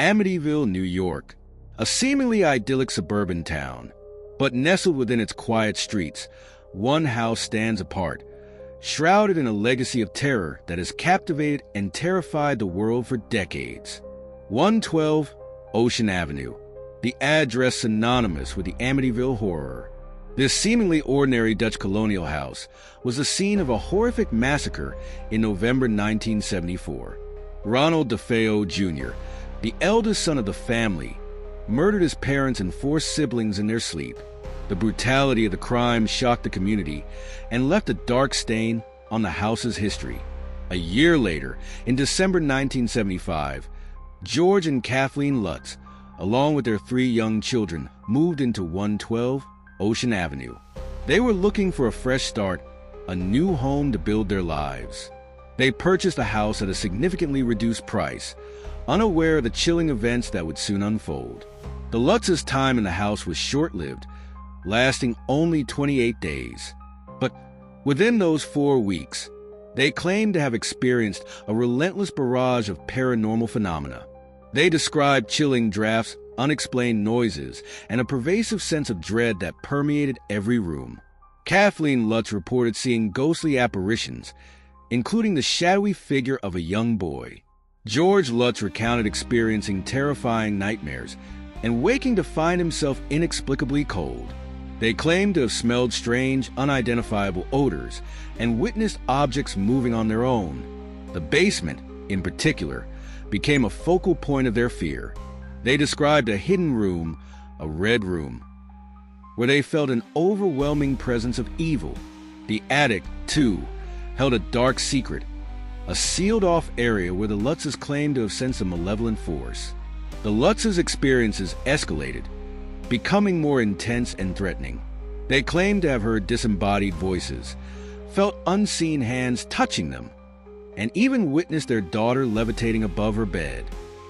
Amityville, New York, a seemingly idyllic suburban town. But nestled within its quiet streets, one house stands apart, shrouded in a legacy of terror that has captivated and terrified the world for decades. 112 Ocean Avenue, the address synonymous with the Amityville Horror. This seemingly ordinary Dutch colonial house was the scene of a horrific massacre in November 1974. Ronald DeFeo Jr., the eldest son of the family, murdered his parents and 4 siblings in their sleep. The brutality of the crime shocked the community and left a dark stain on the house's history. A year later, in December 1975, George and Kathleen Lutz, along with their 3 young children, moved into 112 Ocean Avenue. They were looking for a fresh start, a new home to build their lives. They purchased a house at a significantly reduced price, unaware of the chilling events that would soon unfold. The Lutz's time in the house was short-lived, lasting only 28 days. But within those 4 weeks, they claimed to have experienced a relentless barrage of paranormal phenomena. They described chilling drafts, unexplained noises, and a pervasive sense of dread that permeated every room. Kathleen Lutz reported seeing ghostly apparitions, including the shadowy figure of a young boy. George Lutz recounted experiencing terrifying nightmares and waking to find himself inexplicably cold. They claimed to have smelled strange, unidentifiable odors and witnessed objects moving on their own. The basement, in particular, became a focal point of their fear. They described a hidden room, a red room, where they felt an overwhelming presence of evil. The attic, too, held a dark secret, a sealed-off area where the Lutzes claimed to have sensed a malevolent force. The Lutzes' experiences escalated, becoming more intense and threatening. They claimed to have heard disembodied voices, felt unseen hands touching them, and even witnessed their daughter levitating above her bed.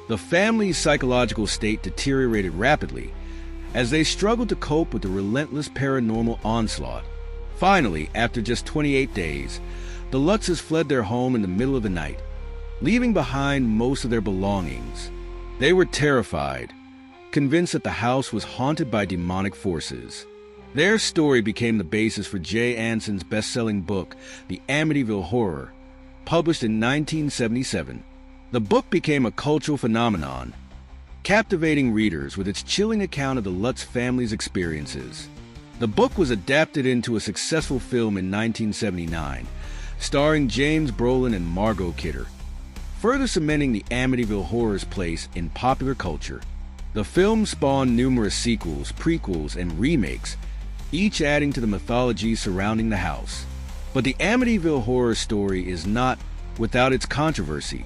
The family's psychological state deteriorated rapidly as they struggled to cope with the relentless paranormal onslaught. Finally, after just 28 days, the Lutzes fled their home in the middle of the night, leaving behind most of their belongings. They were terrified, convinced that the house was haunted by demonic forces. Their story became the basis for Jay Anson's best-selling book, The Amityville Horror, published in 1977. The book became a cultural phenomenon, captivating readers with its chilling account of the Lutz family's experiences. The book was adapted into a successful film in 1979, starring James Brolin and Margot Kidder, further cementing the Amityville Horror's place in popular culture. The film spawned numerous sequels, prequels, and remakes, each adding to the mythology surrounding the house. But the Amityville Horror story is not without its controversy.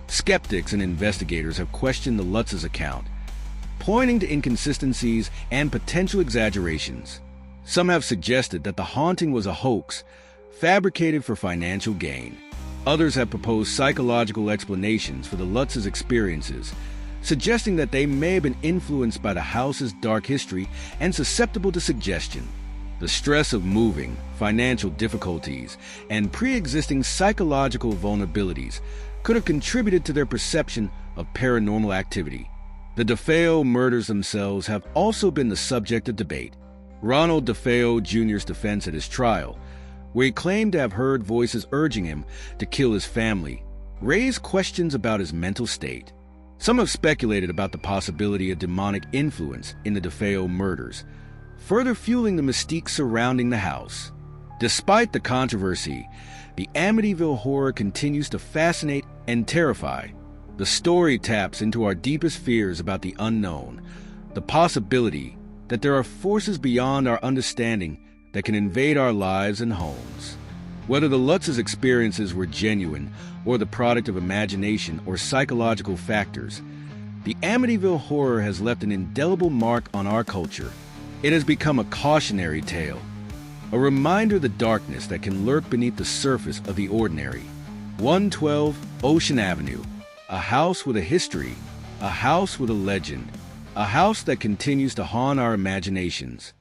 Skeptics and investigators have questioned the Lutz's account, pointing to inconsistencies and potential exaggerations. Some have suggested that the haunting was a hoax, fabricated for financial gain. Others have proposed psychological explanations for the Lutz's experiences, suggesting that they may have been influenced by the house's dark history and susceptible to suggestion. The stress of moving, financial difficulties, and pre-existing psychological vulnerabilities could have contributed to their perception of paranormal activity. The DeFeo murders themselves have also been the subject of debate. Ronald DeFeo Jr.'s defense at his trial, where he claimed to have heard voices urging him to kill his family, raised questions about his mental state. Some have speculated about the possibility of demonic influence in the DeFeo murders, further fueling the mystique surrounding the house. Despite the controversy, the Amityville Horror continues to fascinate and terrify. The story taps into our deepest fears about the unknown, the possibility that there are forces beyond our understanding that can invade our lives and homes. Whether the Lutz's experiences were genuine or the product of imagination or psychological factors, the Amityville Horror has left an indelible mark on our culture. It has become a cautionary tale, a reminder of the darkness that can lurk beneath the surface of the ordinary. 112 Ocean Avenue, a house with a history, a house with a legend, a house that continues to haunt our imaginations.